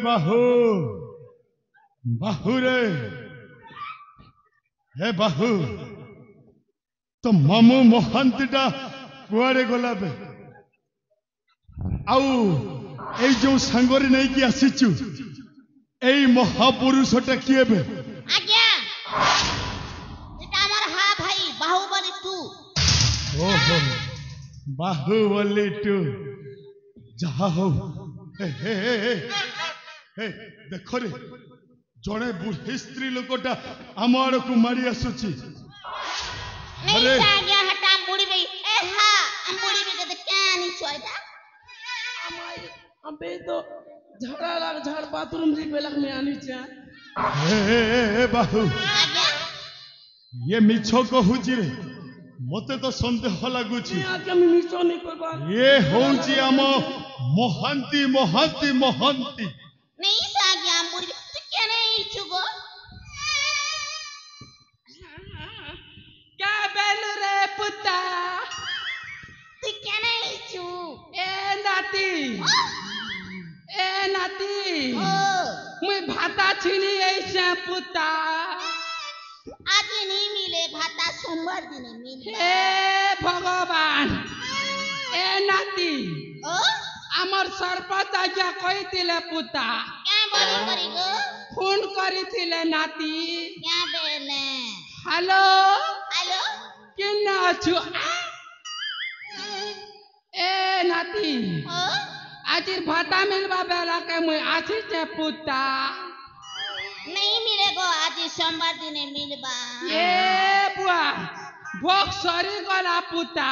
बाहू बाहू रे हे बाहू तो मामू महांतीटा कुआड़े गला बे आउ ए जो सांगरे नहीं कि आसीचु ए महापुरुषटा किए बे आज्ञा एटा हमर हा भाई बाहुबली 2 ओहो बाहुबली 2 जहा हो हे देखो रे जड़े बुढ़ी स्त्री लोकटा आम आड़ को मारी आसुची नहीं आज्ञा हटा बुढ़ी भाई ए हा हम बुढ़ी भाई के क्या नहीं छोइदा अबे तो झगड़ा लग झाड़ बाथरूम जी बेलक में आनी चा हे बाहू आज्ञा ये मिछो कहूची रे मते तो संदेह लागुची आज्ञा मैं मिछो नहीं करबा ये होची आम महांती महांती महांती नहीं आज्ञा हम बुढ़ी तू क्या नहीं चुगो क्या बेल रे पुत्ता तू क्या नहीं चु ए नाती मुई भाता छिनी ऐसे पुत्ता आज नहीं मिले भाता सोमवार दिन मिले हे भगवान ए नाती ओ आमर सरपंच आज्ञा कहिथिले पुत्ता क्या बोली करी गो फोन करिथिले नाती क्या बेले हेलो हेलो किन्ना छु ए नाती ओ आज भाता मिलवा बेला के मुई आसी छे पुत्ता नहीं मिलेगो आज सोमवार दिन मिलबा ए बुआ भोग सरी गला पुत्ता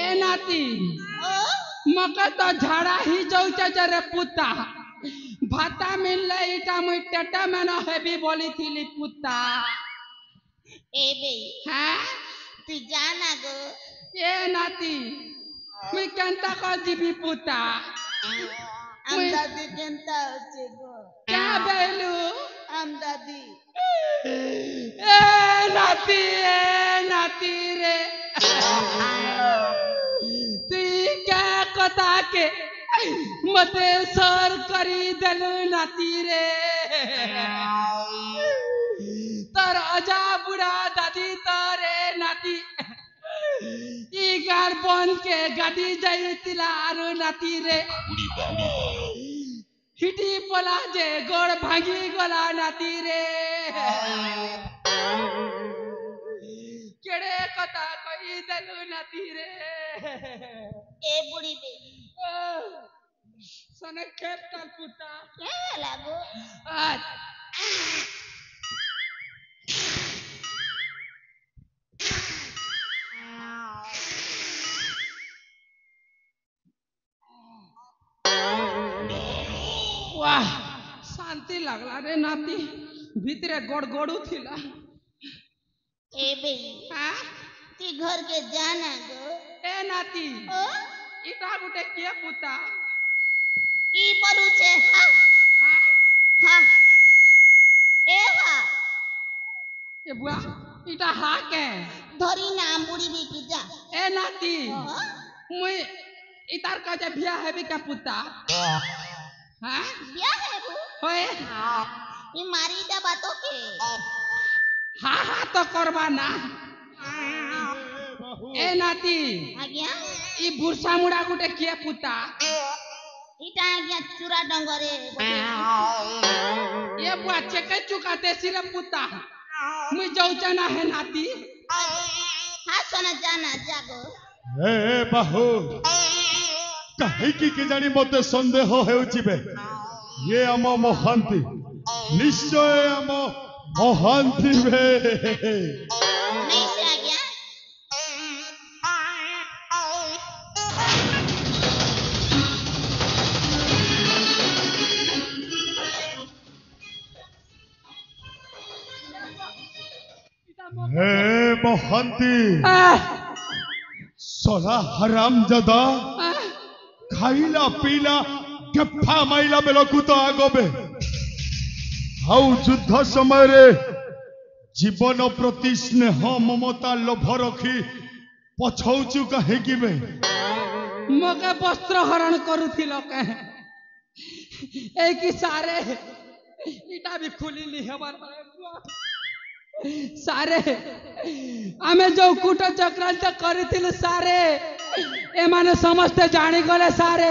ए नाती ओ मके तो झाड़ा ही जाउचे जरे पुत्ता भाता मिलले इटा मुई टेटा में न हेबी बोली थीली पुत्ता ए बे हैं तू जाना गो ए नाती मुई केंता को जीवी पुत्ता दादी केंता होचे गो क्या बेलू दादी ए नाती रे तू क्या कथा के मते सर करी दलू नाती रे तर अजा बुढ़ा दादी तरे नाती ई गार बन के गाड़ी जाई तिलारो नाती रे हिटी पला जे गोड़ भांगी गला नाती रे केड़े कथा कही दलू नाती रे ए बुढ़ी बे सने खेप तल पुता क्या लागो आज वाह शांति लगला रे नाती भीतरे गड़गड़ू थिला ए बे हाँ तू घर के जाना गो ए नाती ओ इटा गुटे के पुता ई बरु छे हा हाँ हा ए हा ए बुआ इटा हा के धरी नाम बुढ़ी बे की जा ए नाती ओ मुई इतार का जे बिया हेबी का पुता हाँ बिया है वो होए ये मारी दा बातों के हाँ हाँ तो करवा ना ए नाती आज्ञा ई बुरसा मुड़ा गुटे के पुता इटा आज्ञा चुरा डंगरे ये बच्चे के चुका देसी रे पुता मुई जाऊचा ना है नाती हासना जाना जागो ए बाहु कहीं जानी मते संदेह हेउचिबे ये आम महांती निश्चय आम महांती बे नहीं से आज्ञा हे महांती सोला हराम जदा खाइला पीला केफा माइला बेलकू तो आगबे आउ युद्ध समय रे जीवन प्रति स्नेह ममता लोभ रखी पछौचु कहीं बे मगे वस्त्र हरण करुथिल कहे एक सारे इटा भी खुली हमार सारे आमे जो कूट चक्रांत करिथिल सारे एमाने समस्ते जानी गले सारे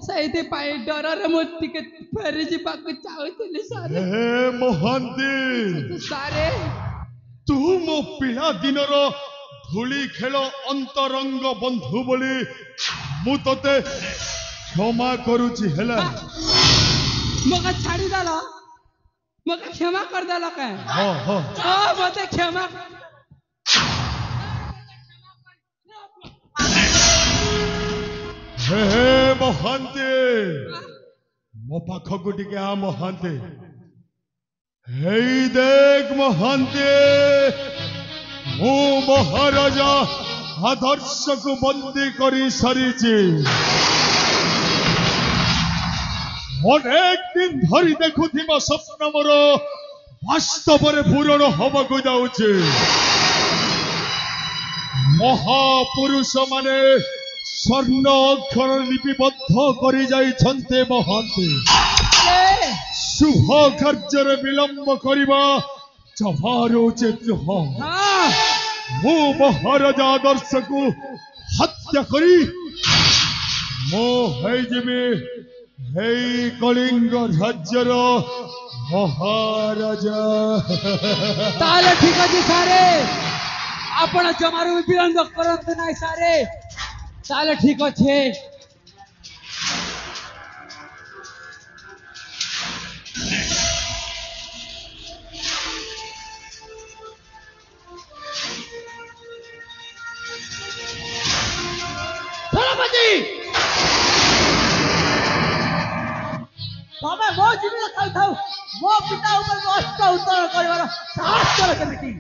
सही पाई डर मूर्ति के फेरी जीवाक चाहूली सारे हे महांती सारे तू मो पिला दिनर धूली खेल अंतरंग बंधु बोली मु तते क्षमा करूची हेला मगे छाड़ी देला मगे क्षमा कर देला के हां हां हां मते क्षमा हे महांती मो पाखकु टिके आ महांती हे देख महांती मु महाराजा आदर्श को बंदी करी सारी अनेक दिन धरी देखुथिबा स्वप्न मोर वास्तव रे पूरण होबकु जाउछे महापुरुष माने स्वर्ण अक्षर लिपिबद्ध करी जाइछन्ते महांती शुभ कार्य विलंब करवा जमार उचित नुह मु महाराजा आदर्श को हत्या करी मो हेजिबे हे कलिंग राज्यर महाराजा ताले ठीक अछि सारे आपण जमारू विलंब करंत नाही सारे ताले ठीक अछि तमे मो जीवन खाई थाउ मो पिता ऊपर कष्ट उत्तर करबार साहस कर केमिति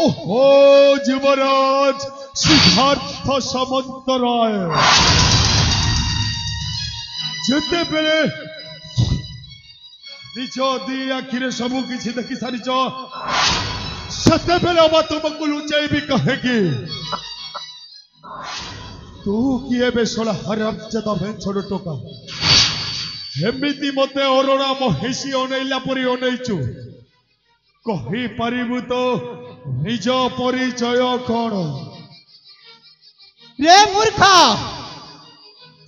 ओहो युवराज सिद्धार्थ सामंत राय जेते बेले निज दी आखिरे सबु किछि देखि सारिच सते बेले अब तुमको लुचाइबी कहेगी तू किए बेसला हराम जदा भेंछड़ टोका एमिति मते अरोड़ा महिषी अनैला परी अनैचु कही पारिबु तो निज परिचय कौन रे मूर्ख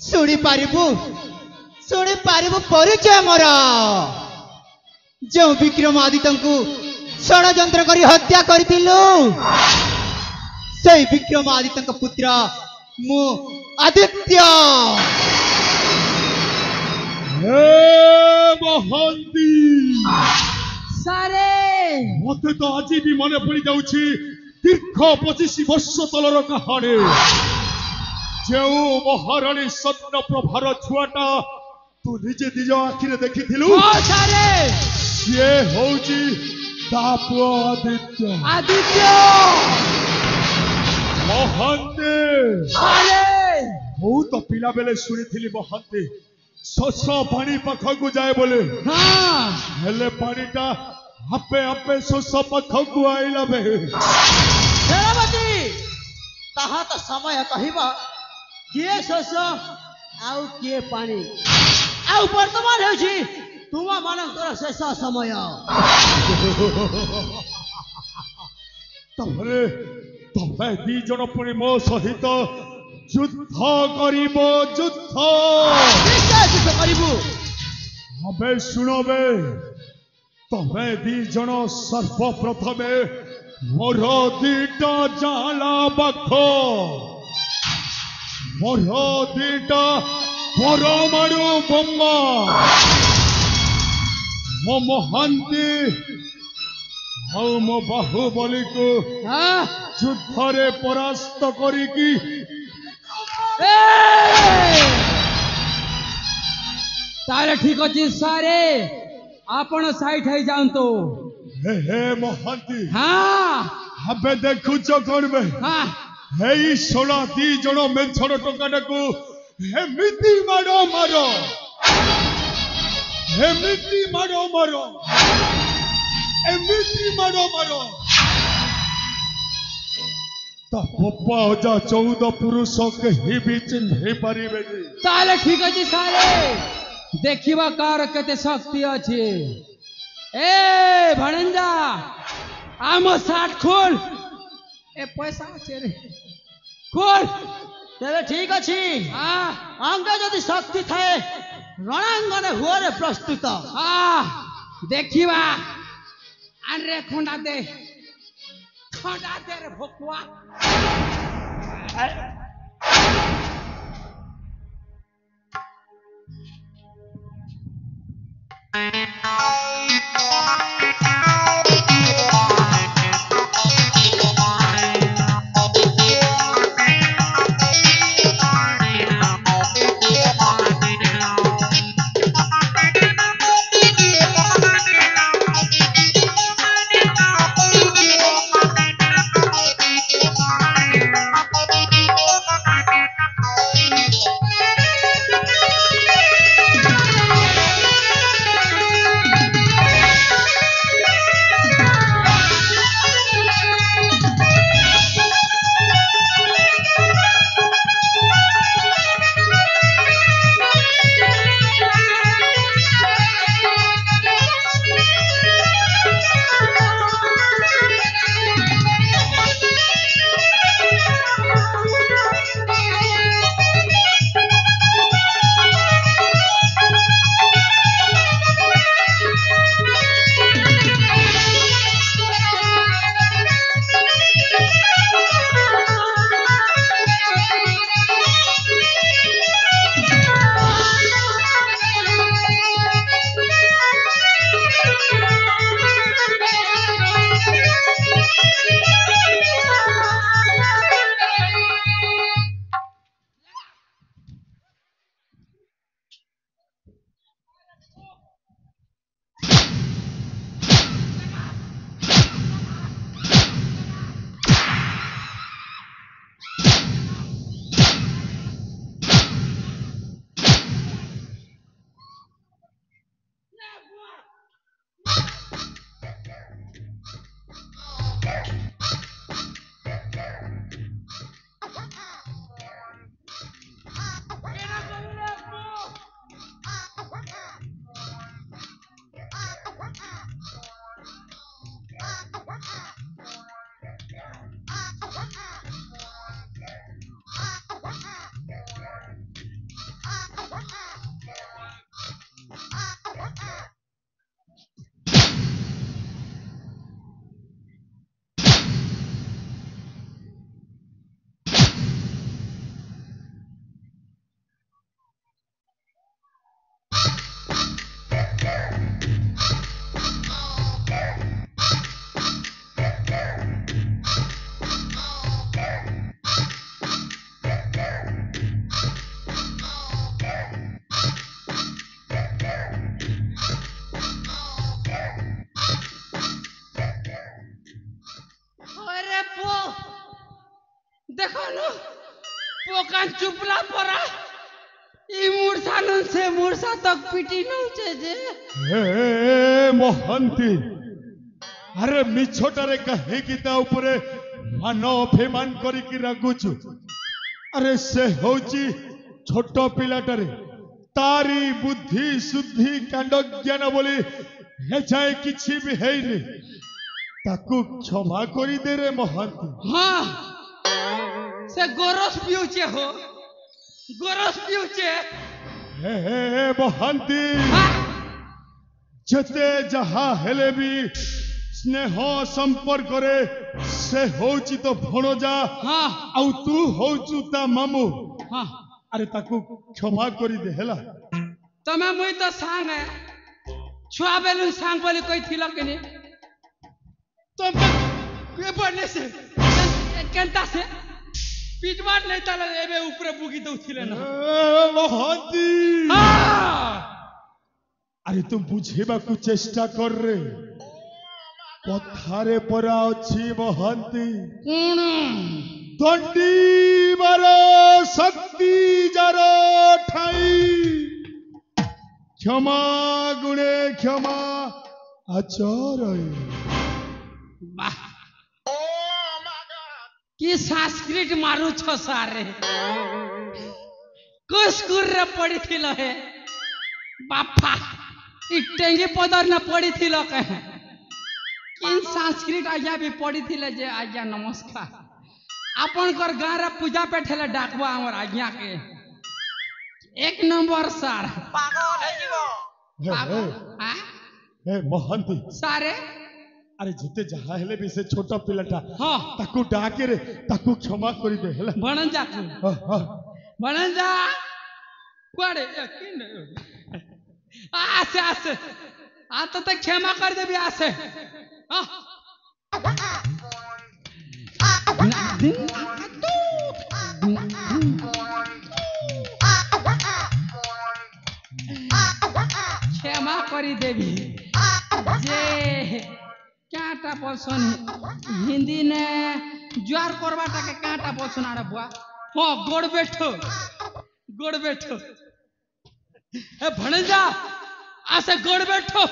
सुनी पारिबु परिचय मोर जो विक्रमादित्य को षड़यंत्र करी हत्या करथिलु से विक्रमादित्य पुत्र मु आदित्य हे महांती सारे मते तो आज भी मन पड़ी जाउछि दीर्घ 25 वर्ष तलर कहानी जो महारानी स्वर्ण प्रभार छुआटा तू निजे निज आखिरे देखिथिलु सारे ये होउछि ताप आदित्य महांती सारे मु तो पिला बेले सुनिथिली महांती शश पानी पाखकु जाए बोले हां हेले पानीटा आपे आपे शश पाखकु आइला बे सेनापति ताहा तो समय कहिबा किए शश आउ किए पानी आउ वर्तमान हेउछि तुम मानकर शेष समय तमरे तमे दी जन पुणी मो सहित যুদ্ধ করিব যুদ্ধ নিশ্চয় যুদ্ধ করিবু হবে শুণবে তবে ଦି ଜଣ ସର୍ବପ୍ରଥମେ ମୋର ଦିଟା ଜାଲା ବାଖ ମୋର ଦିଟା ପରମାଣୁ ବୋମା ମୋ ମହାନ୍ତି ଆଉ ମୋ ବାହୁବଳୀକୁ হ্যাঁ ଯୁଦ୍ଧରେ ପରାସ୍ତ କରିକି তাহলে ঠিক ଅଛି ସାରେ ଆପଣ ସାଇଟ୍ ହେଇ ଯାଆନ୍ତୁ ହେ ହେ ମହାନ୍ତି ହଁ ଏବେ ଦେଖୁଛ କଣବେ ହଁ ଏଇ ଶୋଳା ଦି ଜଣ ମେଛର ଟଙ୍କାଟାକୁ ଏମିତି ମାଡ଼ ମାର ଏମିତି ମାଡ଼ ମାର ଏମିତି ମାଡ଼ ମାର ତା ପପା ଅଜା 14 ପୁରୁଷ କେହି ବି ଚିହ୍ନି ପାରିବେନି ତାହେଲେ ଠିକ ଅଛି ସାରେ ଦେଖିବା କାହାର କେତେ ଶକ୍ତି ଅଛି ଏ ଭଣଞ୍ଜା ଆମ ସାର୍ଟ ଖୋଲ ଏ ପଇସା ଅଛି ରେ ଖୋଲ ତେବେ ଠିକ ଅଛି ହଁ ଅଙ୍ଗ ଯଦି ଶକ୍ତି ଥାଏ ରଣାଙ୍ଗନେ ହୁଅରେ ପ୍ରସ୍ତୁତ ହଁ ଦେଖିବା ଆରେ ଖଣ୍ଡା ଦେ ରେ ଭକୁଆ দেখো পোকান চুপলা পরা ই মূর্ছা নন সে মূর্ছা তক পিটি নউছে যে ହେ ମହାନ୍ତି ଆରେ ମିଛଟାରେ କାହିଁକି ତା ଉପରେ ମାନ ଅଭିମାନ କରିକି ରାଗୁଛୁ ଆରେ ସେ ହଉଛି ଛୋଟ ପିଲାଟାରେ ତାରି ବୁଦ୍ଧି ସୁଦ୍ଧି କାଣ୍ଡ ଜ୍ଞାନ ବୋଲି ଏଯାଏ କିଛି ବି ହେଇନି ତାକୁ କ୍ଷମା କରିଦେ ରେ ମହାନ୍ତି ହଁ से गोरस पिउचे हो गोरस पिउचे हे महांती हाँ जेते जहा हेले भी स्नेह संपर्क रे से होची तो भणजा हाँ आउ तू होचु ता मामू हाँ अरे ताकू क्षमा करी दे हेला तमे मुई तो सांग है छुआ बेलू सांग बोली कोई थिलो के नहीं तुम ये पढ़ने से केंता से पीटवाट नहीं ताला एबे ऊपर बुगी तो उथिले ना महांती हाँ अरे तुम बुझेबा को चेष्टा कर रे कथारे परा अछि महांती कौन दंडी बारो शक्ति जरो ठाई क्षमा गुणे क्षमा आचरण वाह की संस्कृत मारू छो सारे कुस्कुर रे पड़ी थिलो है बापा ई टेंगी पदर न पड़ी थिलो कहे किन संस्कृत आज्ञा भी पड़ी थिले जे आज्ञा नमस्कार अपन कर गाँव रे पूजा पे ठेले डाकबा हमर आज्ञा के एक नंबर सार पागल हाँ हे महांती सारे अरे जिते जहा हेले भी से छोटा पिलटा हाँ ताकू डाके रे ताकू क्षमा करी दे हेला बनन जा हाँ, हाँ। बनन जा कुआड़े किन आसे आसे आ तो क्षमा कर देबी आसे हाँ क्षमा करी देवी जे काटा बोलसन हिंदी ने ज्वार करवाटा के काटा बोलसन आरे बुआ हाँ गोड़ बैठो ए भणजा आसे गोड़ बैठो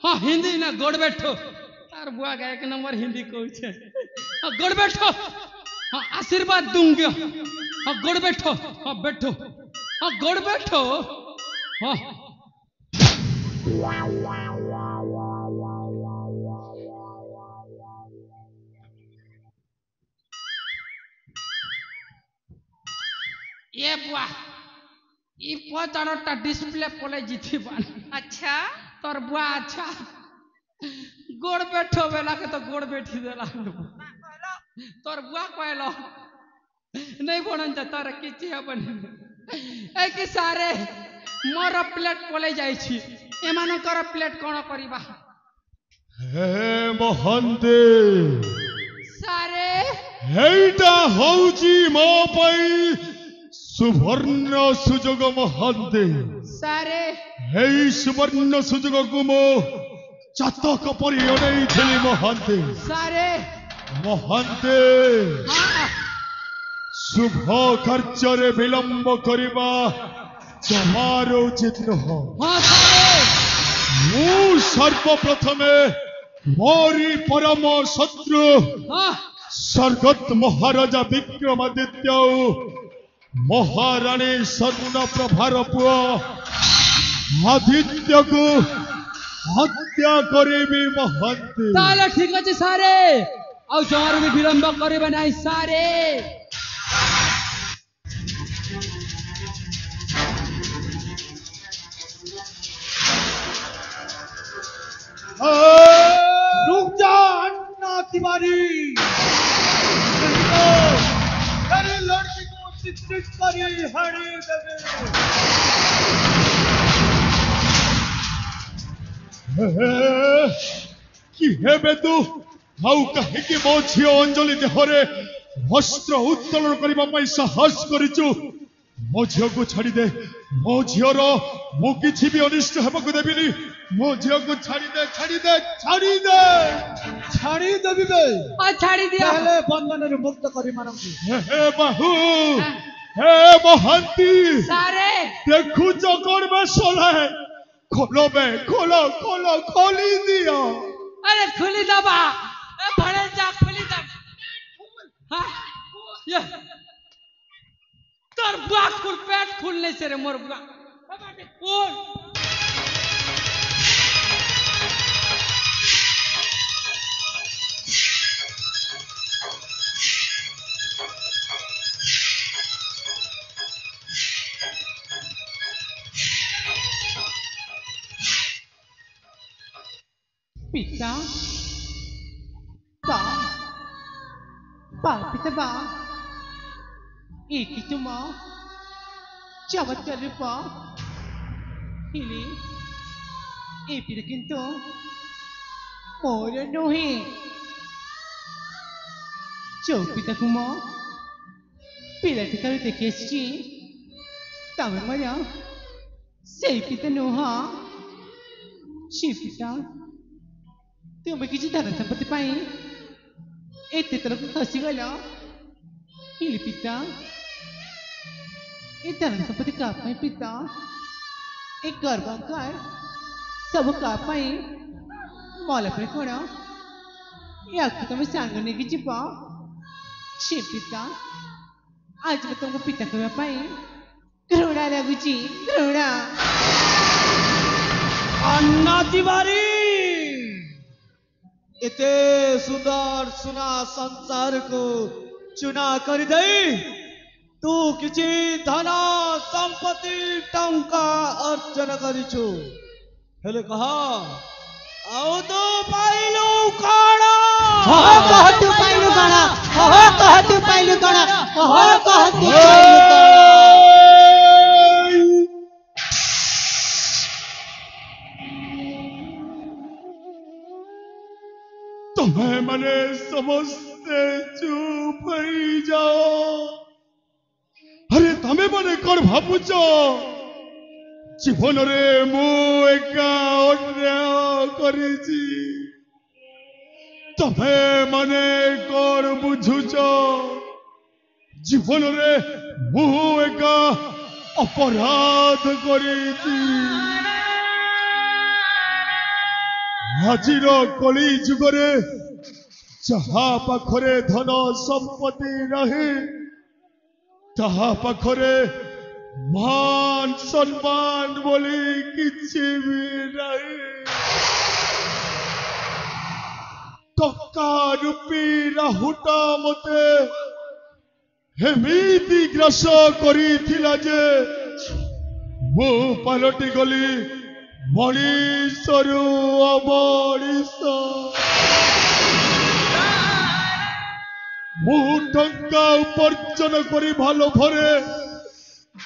हाँ हिंदी ने गोड़ बैठो तार बुआ का एक नंबर हिंदी कहू छे हाँ गोड़ बैठो हाँ आशीर्वाद दूंगे हाँ गोड़ बैठो हाँ बैठो हाँ गोड़ बैठो हाँ ये बुआ ई पचारोटा डिस्प्ले पोले जीती बन अच्छा तोर बुआ अच्छा गोड़ बैठो बेला के तो गोड़ बैठी देला तोर बुआ कहलो नहीं बनन जा तार किछि हबन ए कि सारे मोर प्लेट पोले जाई छी एमानो कर प्लेट कोन करिबा हे महांती सारे हेटा होची मो पई सुवर्ण सुजोग महांती सारे हे सुवर्ण सुजोग को मो चातक परि अनै थिली महांती सारे महांती हाँ शुभ कार्य विलंब करिबा जमार उचित नह हाँ सारे मु सर्वप्रथमे मोरी परम शत्रु हाँ स्वर्गत महाराजा विक्रमादित्य महाराणी स्वर्णप्रभार पुआ आदित्य को हत्या करेबी महांती ताले ठीक अछि सारे आउ जमार भी विलंब करिबे नाही सारे रुक जा अन्ना तिवारी तेरी लड़की को चित्रित करी हरी कि हेबे तू हाउ कहे कि मो झियो अंजलि देहरे वस्त्र उत्तोलन करिबा पई साहस करिचु मो झियो को छाड़ी दे मो झियो रो मो किछि भी अनिष्ट हेबकु देबिनी मो झियो को छाड़ी दे छाड़ी देबी बे आ छाड़ी दिया पहले बंधन रे मुक्त करी मानंगु हे बाहु हे महांती सारे देखु चकोर में सोला है खोलो बे खोलो खोलो खोली दियो अरे खुली दबा ए भड़े जा खुली दबा हाँ ये तोर बुआ खुल पेट खुलने से रे मोर बुआ बाटे खोल पिता बा बा पिता बा एक तुम चमत्कार बा इली ए पिता किंतु मोर नुहे जो पिता कुम पिला टिका देखी तमें मजा से पिता नुह से पिता तुम्हें किसी धन संपत्ति पाई एते तरफ खसीगल इली पिता ए धन संपत्ति का पाई पिता एक गर्भाकार सब का पाई मौल पर कोड़ा या तुम्हें सांगने की चिपा छे पिता आज मैं तुमको पिता के पाई घृणा लगुची घृणा अन्ना तिवारी इते सुंदर सुना संसार को चुना कर दे तू किसी धन संपत्ति टंका अर्जन करिछु हेले कहा आओ तो पाइलु काणा कहतु पाइलु काणा कहतु पाइलु काणा कहतु पाइलु काणा तुम्हें मने समझते चुप ही जाओ अरे तमें मने कौन भावुच जीवन रे मु एका अन्याय करिछि तमे मने कौन बुझुच जीवन रे मु एका अपराध करिछि आजिर कली जुगरे जहा पाखरे धन संपत्ति नहीं ताहा पाखरे मान सम्मान बोली किछि भी नहीं टक्का रूपी राहुटा मते हेमिति ग्रास करिथिला जे मु पालटी गली मणिषरु अमणिष मु टंका उपार्जन करी भालो भरे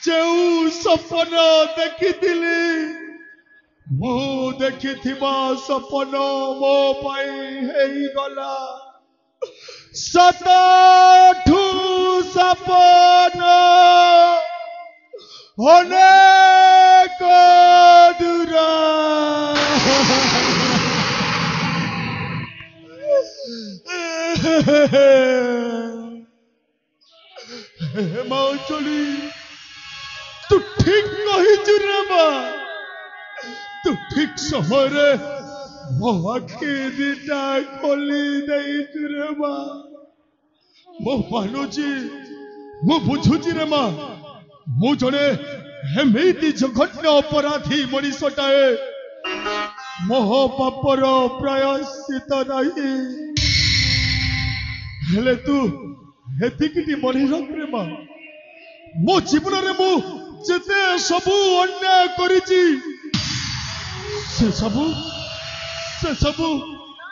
जेउ सपन देखिथिली मु देखिथिबा सपन मो पाई हेई गला सतठू सपन अनेक दूरा मौचली तू ठीक कही रे माँ तू ठीक समय रे मो आखि दिटा खोली देई रे माँ मो मानुची मो बुझुची रे माँ मु जड़े हेमिति जघन्य अपराधी मनीषटाए मोह पापर प्रायश्चित नहीं हेले तू हेतिकिटी मनी रख रे माँ मो जीवन रे मु जेते सबु अन्याय करिछि से सबु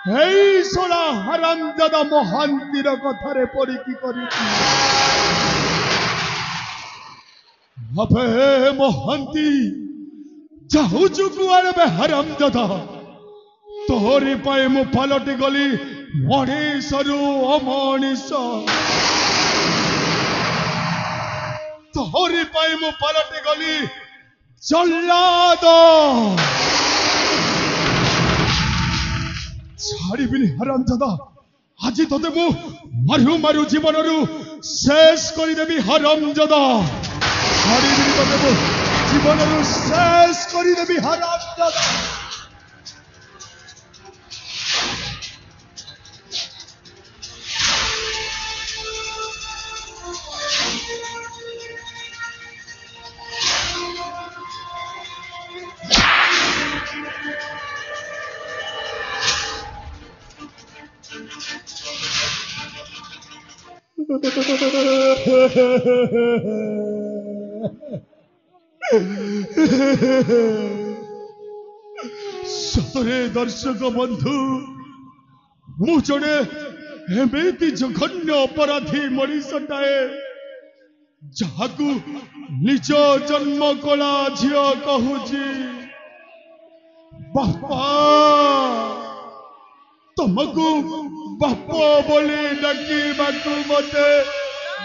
हेई सोला हरामजादा महांतीर कथारे पड़िकी करिछि अबे महांती जाऊचु कुआरे बे हरामजादा तोहरी पाए मु पालटी गली मणिषरु अमणिष तोहरी पाए मु पालटी गली जल्लाद छाड़िबिनी हरामजादा आज तोते मु मारू मारू जीवन शेष करदेवी हरामजादा छाड़िबिनी तोते मु जीवन शेष करदेवी हरामजादा ସତରେ ଦର୍ଶକ ବନ୍ଧୁ ମୁଁ ଜଣେ ଏମିତି ଜଘନ୍ୟ ଅପରାଧୀ ମଣିଷଟାଏ ଯାହାକୁ ନିଜ ଜନ୍ମ କଳା ଝିଅ କହୁଛି ବାପା। ତମକୁ ବାପ ବୋଲି ଡାକିବାକୁ ମତେ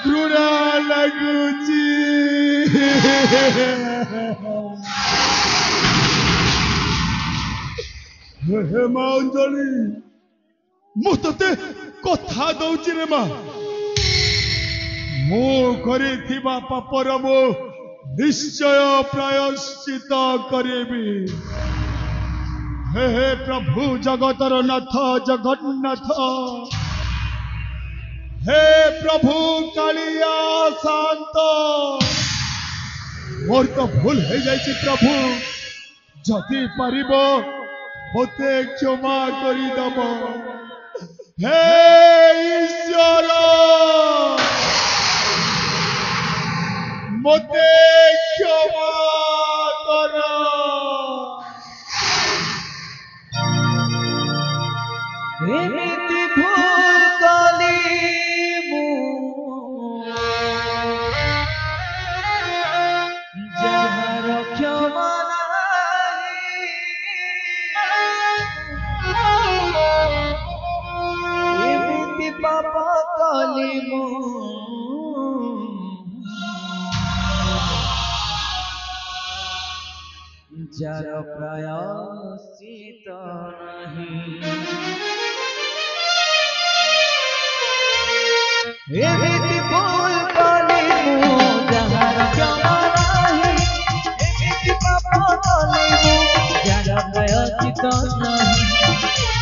ଘୃଣା ଲାଗୁଛି। ହେ ମା ଅଞ୍ଜଳି, ମୁଁ ତତେ କଥା ଦଉଛି ରେ ମା, ମୁଁ କରିଥିବା ପାପର ମୁଁ ନିଶ୍ଚୟ ପ୍ରାୟଶ୍ଚିତ କରିବି। हे प्रभु जगतर नाथ जगन्नाथ, हे प्रभु कालिया शांत, मोर तो भूल हो जाइए प्रभु, जदि पारिब मते क्षमा करिदब। हे ईश्वर मते क्षमा कर। एमिति भूल कली मु जहर क्षमा नाही, एमिति पाप कली मु जार प्रायश्चित नहीं। एमिति भूल कली मु जहर क्षमा नाही, एमिति पाप कली मु जार प्रायश्चित नहीं।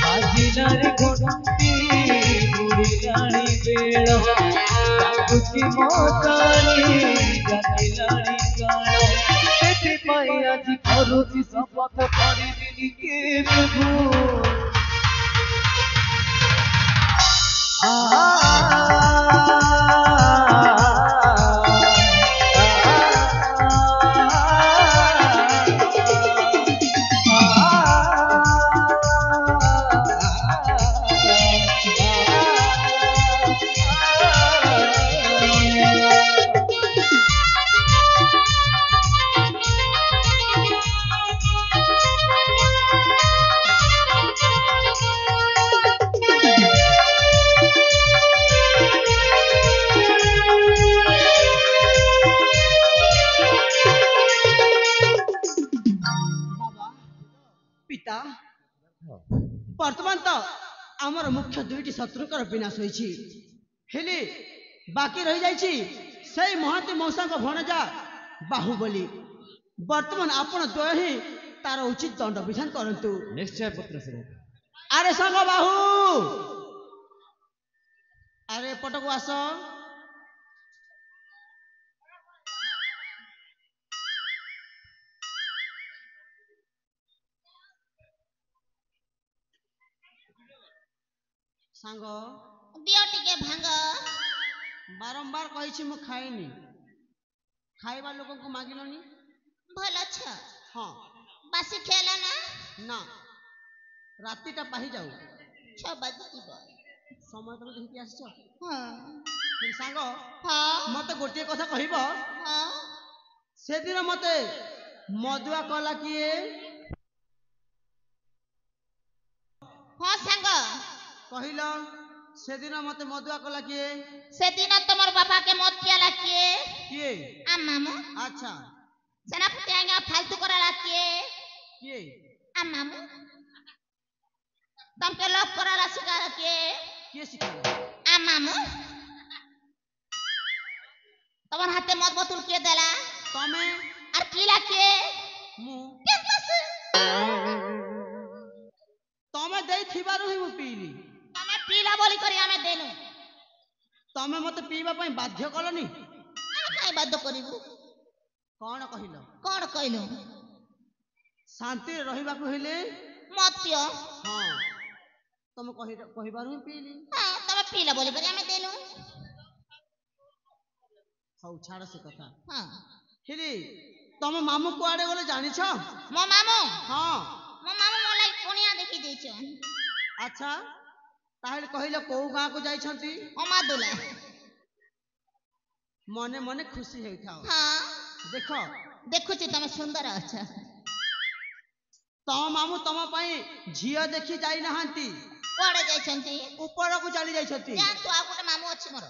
बाजिलारी घंटी बुड़िलाणी बेल, डाकुची मशाणी डाकिलाणी काल, एथिपाई आज करुची शपथ करिबिनि केबे। पिता वर्तमान तो आमर मुख्य दुईटी शत्रुकर विनाश होइछि, हेले बाकी रही जाइछि सेई महांती मौसा को भणजा बाहुबली। वर्तमान आपण द्वय ही तार उचित दंड विधान करंतु। निश्चय पुत्र श्री। अरे संग बाहु, अरे पटको आस। सांग दियो टिके भांग। बारंबार कहिछि मु खाइनी, खाइबा लोक को मागिलनी। भल छ। हाँ बासी खेला ना ना, रातिटा पाहि जाऊ 6 बजे जीव। समय तमे देखि आछछ। हाँ फिर सांग हाँ मते गोटे कथा कहिबो। हाँ से दिन मते मदुआ कला किए? हाँ सांग कहिल से दिन मते मदुआ कला किए? से दिन तमर बापा के मत पियाला किए? किए? आ मामू। अच्छा सेनापति आगे फालतू कराला किए? किए? आ मामू। तमके लव कराला सिखा किए? किए सिखाला? आ मामू। तमर हाथे मत बोतल के देला? तमे और किला के? मु केतस? तमे देई थिबारु ही मु पीली। तमे पीला बोली करी हमें देनु। तमे मते पीबा पई बाध्य कलनी? आ काई बाध्य करिबु? कौन कहिल? कौन कहलु? शांति रहिबा को हेले मत पियो। हाँ तमे कहिबारु ही पीली। हाँ तमे पीला बोली करी हमें देनु। हौ छाड़ से कथा। हाँ हेले तमे मामू कुआडे गले जानि छ? मो मामू हाँ मो ଯାଇଛନ୍ ଆଚ୍ଛା ତାହେଲେ କହିଲ କୋଉ ଗାଁକୁ ଯାଇଛନ୍ତି? ଅମାଦୁଲା ମନେ ମନେ ଖୁସି ହେଉଥାଅ। ହଁ ଦେଖ ଦେଖୁଛି ତମେ ସୁନ୍ଦର ଅଛ ତମ ମାମୁଁ ତମ ପାଇଁ ଝିଅ ଦେଖି ଯାଇନାହାନ୍ତି, କୁଆଡେ ଯାଇଛନ୍ତି ଉପରକୁ ଚାଲି ଯାଇଛନ୍ତି। ଯାଆନ୍ତୁ ଆଉ ଗୋଟେ ମାମୁଁ ଅଛି ମୋର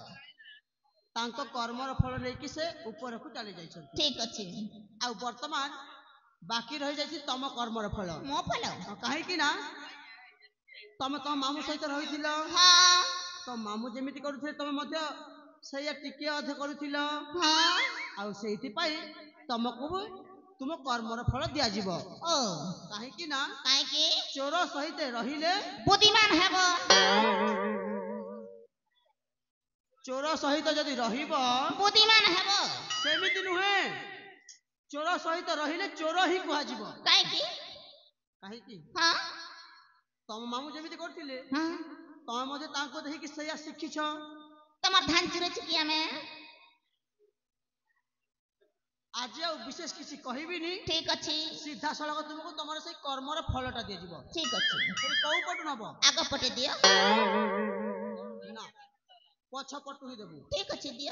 ତାଙ୍କ କର୍ମର ଫଳ ନେଇକି ସେ ଉପରକୁ ଚାଲି ଯାଇଛନ୍ତି। ଠିକ ଅଛି ଆଉ ବର୍ତ୍ତମାନ ବାକି ରହିଯାଇଛି ତମ କର୍ମର ଫଳ। ମୋ ଫଳ କାହିଁକି ନା ତମେ ତମ ମାମୁଁ ସହିତ ରହିଥିଲ, ହଁ ତମ ମାମୁଁ ଯେମିତି କରୁଥିଲେ ତମେ ମଧ୍ୟ ସେଇଆ ଟିକେ ଅଧେ କରୁଥିଲ। ହଁ ଆଉ ସେଇଥିପାଇଁ ତମକୁ ତୁମ କର୍ମର ଫଳ ଦିଆଯିବ। ଓ କାହିଁକି ନା କାହିଁକି ଚୋର ସହିତ ରହିଲେ ବୁଦ୍ଧିମାନ ହେବ ଚୋର ସହିତ ଯଦି ରହିବ ବୁଦ୍ଧିମାନ ହେବ ସେମିତି ନୁହେଁ, ଚୋର ସହିତ ରହିଲେ ଚୋର ହିଁ କୁହାଯିବ। କାହିଁକି କାହିଁକି ହଁ ତମ ମାମୁଁ ଯେମିତି କରୁଥିଲେ ହଁ ତମେ ମଧ୍ୟ ତାଙ୍କୁ ଦେଖିକି ସେଇଆ ଶିଖିଛ। ତମର ଧାନ ଚୁରେଛି କି ଆମେ ଆଜି ଆଉ ବିଶେଷ କିଛି କହିବିନି, ଠିକ ଅଛି ସିଧାସଳଖ ତୁମକୁ ତମର ସେଇ କର୍ମର ଫଳଟା ଦିଆଯିବ। ଠିକ ଅଛି ସେଇ କୋଉ ପଟୁ ନବ? ଆଗ ପଟେ ଦିଅ ନା ପଛ ପଟୁ ହିଁ ଦେବୁ। ଠିକ ଅଛି ଦିଅ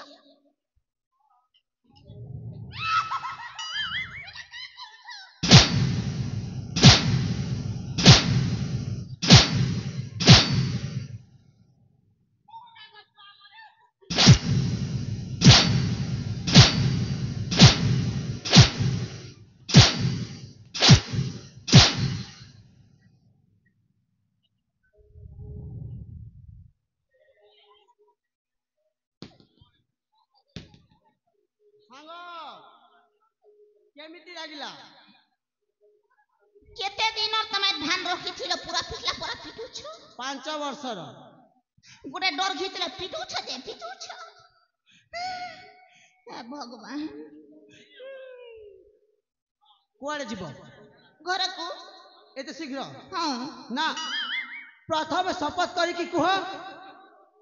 ସାଙ୍ଗ କେମିତି ଲାଗିଲା? କେତେ ଦିନ ତମେ ଧାନ ରଖିଥିଲ ପୁରା ପିଟଲା ପୁରା ପିଟୁଛ 5 ବର୍ଷର ଗୋଟେ ଡର ଘିଥିଲ ପିଟୁଛ ଯେ ପିଟୁଛ ଭଗବାନ କୁଆଡେ ଯିବ ଘରକୁ ଏତେ ଶୀଘ୍ର? ହଁ ନା ପ୍ରଥମେ ଶପଥ କରିକି କୁହ,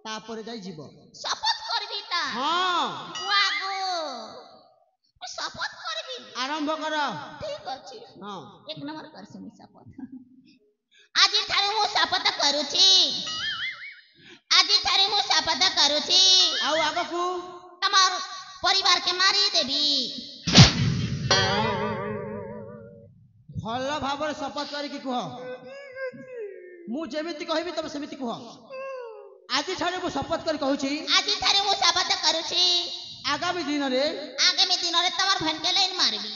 ତାପରେ ଯାଇ ଯିବ। ଶପଥ କରିବି ତା ହଁ ଆଗୁ ଶପଥ କରିବି ଆରମ୍ଭ କର। ଠିକ ଅଛି ହଁ ଏକ ନମ୍ବର କରିଛି ମୁଁ ଶପଥ ଆଜିଠାରୁ ମୁଁ ଶପଥ କରୁଛି ଆଜିଠାରୁ ମୁଁ ଶପଥ କରୁଛି ଆଉ ଆଗକୁ ତମର ପରିବାରকে ମାରିଦେବି ଭଲ ଭାବରେ ଶପଥ କରିକି କୁହ। ମୁଁ ଯେମିତି କହିବି ତମେ ସେମିତି କୁହ। ଆଜି ଛାଡ଼ି ମୁଁ ଶପଥ କରି କହୁଛି, ଆଜିଠାରୁ ମୁଁ ଶପଥ କରୁଛି ଆଗାମୀ ଦିନରେ ତମର ଭେଣ୍ଟେ ଲାଇନ ମାରିବି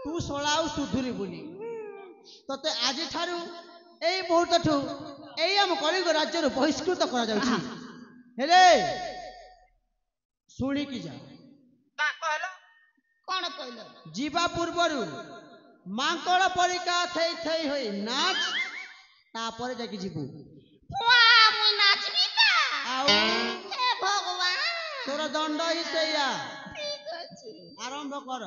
ତୁ ଶଳା ଆଉ ସୁଧୁରିବୁନି। ତତେ ଆଜିଠାରୁ ଏଇ ମୁହୂର୍ତ୍ତଠୁ ଏଇ ଆମ କଳିଙ୍ଗ ରାଜ୍ୟରୁ ବହିଷ୍କୃତ କରାଯାଉଛି। ହେଲେ ଶୁଣିକି ଯା। କଣ କହିଲ ଯିବା ପୂର୍ବରୁ ମାଙ୍କଡ଼ ପରିକା ଥେଇ ଥେଇ ହୋଇ ନାଚ, ତାପରେ ଯାଇକି ଯିବୁ। ମୁଁ ନାଚବି ତା ଆଉ ହେ ଭଗବାନ ତୋର ଦଣ୍ଡ ହିଁ ସେଇଆ। ଠିକ ଅଛି ଆରମ୍ଭ କର।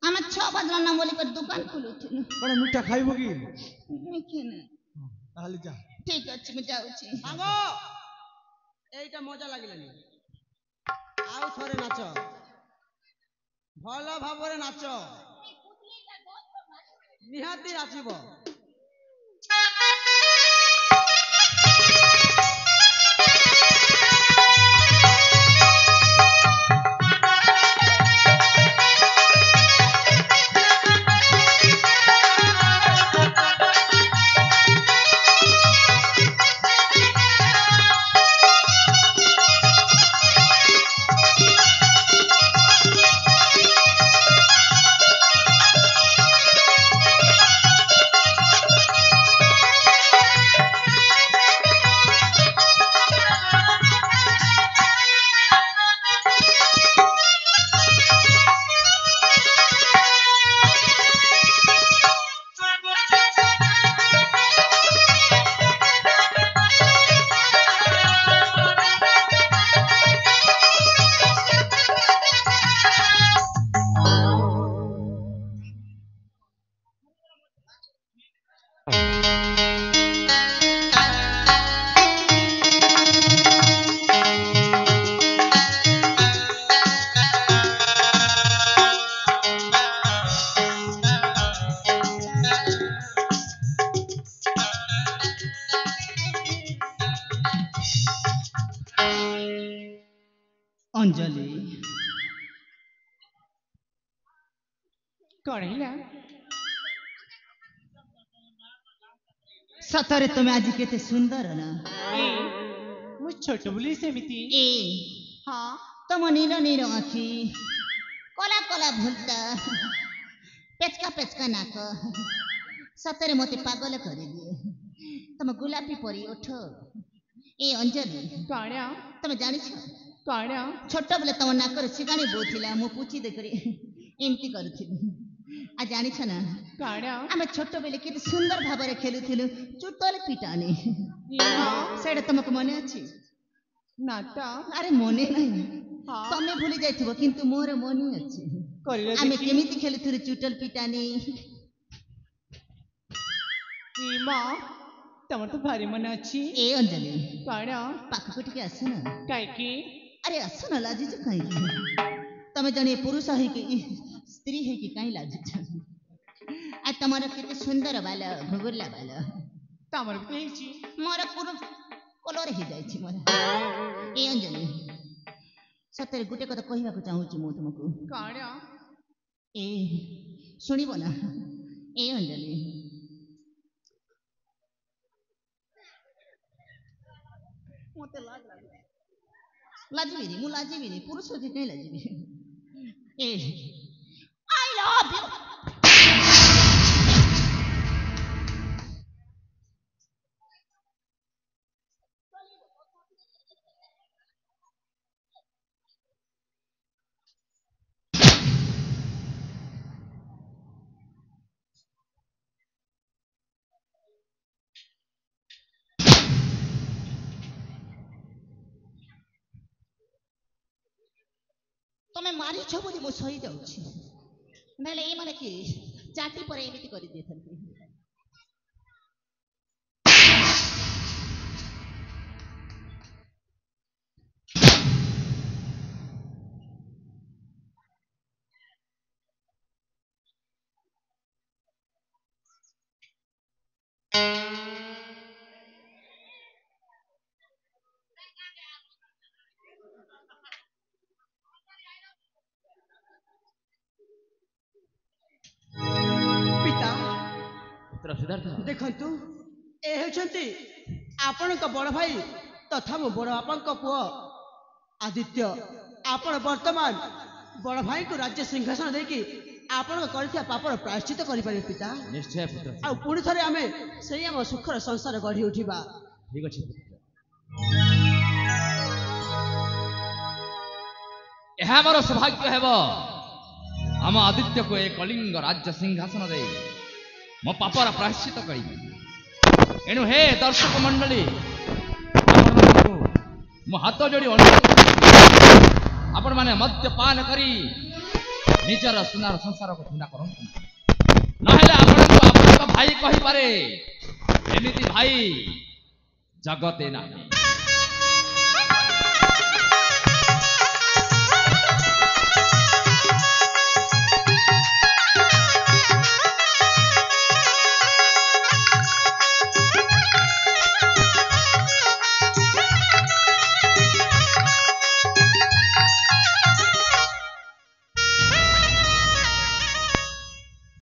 ଆମେ 6 ବଜନ ନା ବୋଲି କରି ଦୋକାନ ଖୋଲୁଥିଲୁ କଣ ମିଠା ଖାଇବ କି? ତାହେଲେ ଯା। ଠିକ ଅଛି ମୁଁ ଯାଉଛି ସାଙ୍ଗ ଏଇଟା ମଜା ଲାଗିଲାନି, ଆଉ ଥରେ ନାଚ, ଭଲ ଭାବରେ ନାଚ, ନିହାତି ନାଚିବ। अंजलि कौन है सतरे तुम आज केते सुंदर ना मु छोट बोली सेमिति ए हाँ तुम नीलो नीलो आखी कला कला भुलता पेचका पेचका नाक सतरे मते पागल करिदिए तम गुलाबी परी ओठ ए अंजलि कौन तमे जानिछ कौन छोट बेले तम नाकर सिगाणी बोथिला मु पूछी देखरी एमती करूथिली आ जानिछ ना कौन आमे छोट बेले केते सुंदर भाबरे खेलुथिलु चुटल पिटानी हाँ सेडा तमको मने अछि नाता अरे मने नहीं हाँ तमे भूली जाइथिबो किंतु मोर मने अछि करिले आमे देखी केमिति खेलुथिलु चुटल पिटानी माँ तमर तो भारी मन अच्छी ए अंजलि कौन पाखको टिके आस न काहे की अरे आस न लाजिछ काई तमे जने पुरुष है कि स्त्री है कि काई लाजिछ आ तमर केते सुंदर बाल घुगुरला बाल तमर भी कही छी मोर पुरो कलर हे जाय छी मोर ए अंजलि सତରେ गुटे कथा कहिବାକୁ चाहूଛି ମୁଁ ତୁମକୁ कौन ए ଶୁଣିବ ନା ए अंजलि मते लाजिबिनी ମୁଁ लाजिबिनी पुरुष के कहीं लाजिबी ए आई लव यू तमे मारिछ बोली मो सही जाउछि नले ए माने कि चाटी पर एमिति करि देथन्ति पिता पुत्र सिद्धार्थ देखंतु ए हेउछंती आपणक बड़ भाई तथा मो बड़ बापांक पुओ आदित्य आपण वर्तमान बड़ भाई को राज्य सिंहासन देकी आपण करथिया पापर प्रायश्चित करि पारे पिता निश्चय पुत्र आ पुणी थरे आमे सेही हम सुखर संसार गढ़ी उठिबा ठीक अछि पुत्र ଏହା ମୋର ସୌଭାଗ୍ୟ ହେବ ଆମ ଆଦିତ୍ୟକୁ ଏ କଳିଙ୍ଗ ରାଜ୍ୟ ସିଂହାସନ ଦେଇ ମୋ ପାପର ପ୍ରାୟଶ୍ଚିତ କରିବି ଏଣୁ ହେ ଦର୍ଶକ ମଣ୍ଡଳୀ ଆପଣମାନଙ୍କୁ ମୋ ହାତ ଯୋଡ଼ି ଅନୁରୋଧ ଆପଣମାନେ ମଦ୍ୟପାନ କରି ନିଜର ସୁନାର ସଂସାରକୁ ଥଣ୍ଡା କରନ୍ତୁ ନହେଲେ ଆପଣଙ୍କୁ ଆପଣଙ୍କ ଭାଇ କହିପାରେ ଏମିତି ଭାଇ ଜଗତେ ନାହିଁ